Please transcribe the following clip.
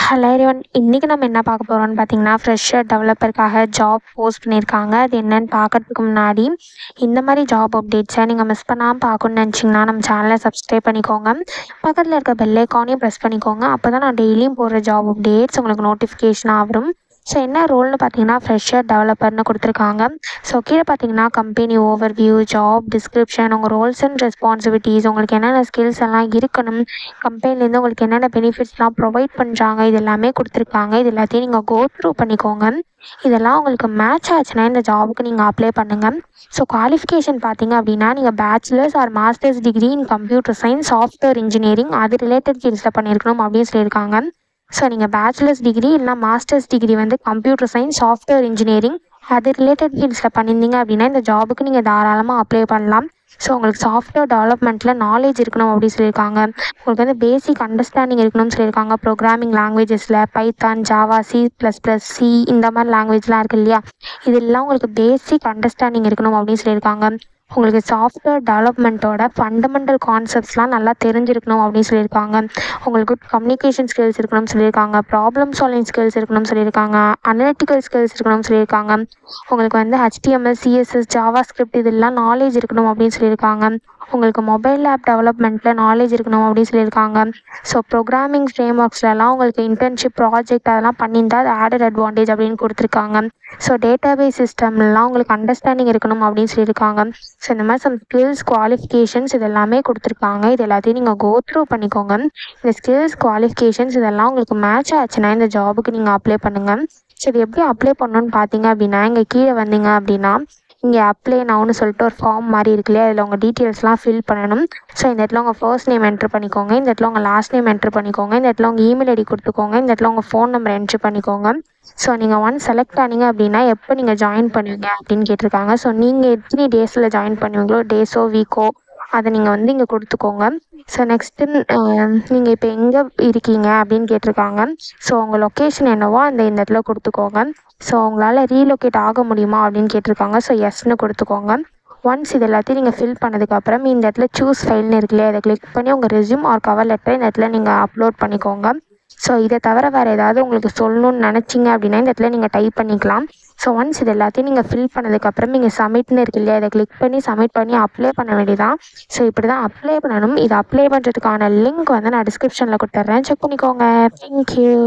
Hello everyone. இன்றைக்கி நம்ம என்ன பார்க்க போகிறோம்னு பார்த்தீங்கன்னா, ஃப்ரெஷர் டெவலப்பருக்காக ஜாப் போஸ்ட் பண்ணியிருக்காங்க. அது என்னன்னு பார்க்கறதுக்கு முன்னாடி இந்த மாதிரி ஜாப் அப்டேட்ஸை நீங்கள் மிஸ் பண்ணாமல் பார்க்கணுன்னு நினச்சிங்கன்னா நம்ம சேனலை சப்ஸ்கிரைப் பண்ணிக்கோங்க. பக்கத்தில் இருக்க பெல் ஐக்கானையும் ப்ரெஸ் பண்ணிக்கோங்க. அப்போ தான் நான் டெய்லியும் போடுற ஜாப் அப்டேட்ஸ் உங்களுக்கு நோட்டிஃபிகேஷனாக வரும். ஸோ என்ன ரோல்னு பார்த்தீங்கன்னா ஃப்ரெஷர் டெவலப்பர்னு கொடுத்துருக்காங்க. ஸோ கீழே பார்த்தீங்கன்னா கம்பெனி ஓவர்வியூ, ஜாப் டிஸ்கிரிப்ஷன், உங்கள் ரோல்ஸ் அண்ட் ரெஸ்பான்சிபிலிட்டிஸ், உங்களுக்கு என்னென்ன ஸ்கில்ஸ் எல்லாம் இருக்கணும், கம்பெனிலேருந்து உங்களுக்கு என்னென்ன பெனிஃபிட்ஸ்லாம் ப்ரொவைட் பண்ணுறாங்க, இது எல்லாமே கொடுத்துருக்காங்க. இது எல்லாத்தையும் நீங்கள் கோ த்ரூ பண்ணிக்கோங்க. இதெல்லாம் உங்களுக்கு மேட்ச் ஆச்சுன்னா இந்த ஜாபுக்கு நீங்கள் அப்ளை பண்ணுங்கள். ஸோ குவாலிஃபிகேஷன் பார்த்தீங்க அப்படின்னா நீங்கள் bachelors or masters degree in computer science, software engineering அது ரிலேட்டட் ஃபீல்ட்ஸில் பண்ணியிருக்கணும் அப்படின்னு சொல்லியிருக்காங்க. ஸோ நீங்கள் பேச்சுலர்ஸ் டிகிரி இல்லைனா மாஸ்டர்ஸ் டிகிரி வந்து கம்ப்யூட்டர் சயின்ஸ், சாஃப்ட்வேர் இன்ஜினியரிங் அது ரிலேட்டட் ஃபீல்ட்ஸில் பண்ணியிருந்தீங்க அப்படின்னா இந்த ஜாபுக்கு நீங்கள் தாராளமாக அப்ளை பண்ணலாம். ஸோ உங்களுக்கு சாஃப்ட்வேர் டெவலப்மெண்ட்டில் நாலேஜ் இருக்கணும் அப்படின்னு சொல்லியிருக்காங்க. உங்களுக்கு வந்து பேசிக் அண்டர்ஸ்டாண்டிங் இருக்கணும்னு சொல்லியிருக்காங்க. ப்ரோக்ராமிங் லாங்குவேஜஸில் பைத்தான், ஜாவா, C++, சி இந்த மாதிரி லாங்குவேஜ்லாம் இருக்குது இல்லையா, இதெல்லாம் உங்களுக்கு பேசிக் அண்டர்ஸ்டாண்டிங் இருக்கணும் அப்படின்னு சொல்லியிருக்காங்க. உங்களுக்கு சாஃப்ட்வேர் டெவலப்மெண்ட்டோட ஃபண்டமெண்டல் கான்செப்ட்ஸ்லாம் நல்லா தெரிஞ்சிருக்கணும் அப்படின்னு சொல்லியிருக்காங்க. உங்களுக்கு கம்யூனிகேஷன் ஸ்கில்ஸ் இருக்கணும்னு சொல்லியிருக்காங்க. ப்ராப்ளம் சால்விங் ஸ்கில்ஸ் இருக்கணும்னு சொல்லியிருக்காங்க. அனலிட்டிக்கல் ஸ்கில்ஸ் இருக்கணும்னு சொல்லியிருக்காங்க. உங்களுக்கு வந்து HTML, CSS, ஜாவா ஸ்கிரிப்ட் இதெல்லாம் நாலேஜ் இருக்கணும் அப்படின்னு சொல்லியிருக்காங்க. உங்களுக்கு மொபைல் ஆப் டெவலப்மெண்ட்டில் நாலேஜ் இருக்கணும் அப்படின்னு சொல்லியிருக்காங்க. ஸோ ப்ரோக்ராமிங் ஃப்ரேம் ஒர்க்ஸ்லாம் உங்களுக்கு இன்டர்ன்ஷிப் ப்ராஜெக்ட் அதெல்லாம் பண்ணியிருந்தால் அது ஆடட் அட்வான்டேஜ் அப்படின்னு கொடுத்துருக்காங்க. ஸோ டேட்டாபேஸ் சிஸ்டம்லாம் உங்களுக்கு அண்டர்ஸ்டாண்டிங் இருக்கணும் அப்படின்னு சொல்லியிருக்காங்க. ஸோ இந்த மாதிரி சம் ஸ்கில்ஸ், குவாலிஃபிகேஷன்ஸ் இது எல்லாமே கொடுத்துருக்காங்க. இது எல்லாத்தையும் நீங்கள் கோ த்ரூ பண்ணிக்கோங்க. இந்த ஸ்கில்ஸ், குவாலிஃபிகேஷன்ஸ் இதெல்லாம் உங்களுக்கு மேட்ச் ஆச்சுன்னா இந்த ஜாபுக்கு நீங்கள் அப்ளை பண்ணுங்கள். ஸோ இது எப்படி அப்ளை பண்ணணுன்னு பார்த்தீங்க அப்படின்னா இங்கே கீழே வந்தீங்க அப்படின்னா இங்கே அப்ளை நவுன்னு சொல்லிட்டு ஒரு ஃபார்ம் மாதிரி இருக்கு இல்லையா, அதில் உங்கள் டீட்டெயில்ஸ்லாம் ஃபில் பண்ணணும். ஸோ இந்த இடத்துல உங்கள் ஃபர்ஸ்ட் நேம் என்ட்ரு பண்ணிக்கோங்க. இந்த இடத்துல உங்கள் லாஸ்ட் நேம் என்ட்ரு பண்ணிக்கோங்க. இந்த இடத்துல உங்கள் இமெயில் ஐடி கொடுத்துக்கோங்க. இந்த இடத்துல உங்கள் ஃபோன் நம்பர் என்ட்ரு பண்ணிக்கோங்க. ஸோ நீங்கள் ஒன்ஸ் செலக்ட் ஆனீங்க அப்படின்னா எப்போ நீங்கள் ஜாயின் பண்ணுவீங்க அப்படின்னு கேட்டிருக்காங்க. ஸோ நீங்கள் எத்தனை டேஸில் ஜாயின் பண்ணுவீங்களோ, டேஸோ வீக்கோ அதை நீங்கள் வந்து இங்கே கொடுத்துக்கோங்க. ஸோ நெக்ஸ்ட்டு நீங்கள் இப்போ எங்கே இருக்கீங்க அப்படின்னு கேட்டிருக்காங்க. ஸோ உங்கள் லொக்கேஷன் என்னவோ அந்த இந்த இடத்துல கொடுத்துக்கோங்க. ஸோ உங்களால் ரீலொக்கேட் ஆக முடியுமா அப்படின்னு கேட்டிருக்காங்க. ஸோ எஸ்ன்னு கொடுத்துக்கோங்க. ஒன்ஸ் இது எல்லாத்தையும் நீங்கள் ஃபில் பண்ணதுக்கப்புறம் இந்த இடத்துல சூஸ் ஃபைல்னு இருக்குல்லையே, அதை கிளிக் பண்ணி உங்கள் ரெஸ்யூம் ஆர் கவர் லெட்டரை இந்த இடத்துல நீங்கள் அப்லோட் பண்ணிக்கோங்க. ஸோ இதை தவிர வேறு ஏதாவது உங்களுக்கு சொல்லணும்னு நினச்சிங்க அப்படின்னா இந்த இடத்துல நீங்கள் டைப் பண்ணிக்கலாம். ஸோ ஒன்ஸ் இது எல்லாத்தையும் நீங்கள் ஃபில் பண்ணதுக்கப்புறம் நீங்கள் சப்மிட்னு இருக்கு இல்லையா, அதை கிளிக் பண்ணி சப்மிட் பண்ணி அப்ளை பண்ண வேண்டியதான். ஸோ இப்படி தான் அப்ளை பண்ணணும். இதை அப்ளை பண்ணுறதுக்கான லிங்க் வந்து நான் டிஸ்கிரிப்ஷனில் கொடுத்துட்றேன், செக் பண்ணிக்கோங்க. தேங்க்யூ.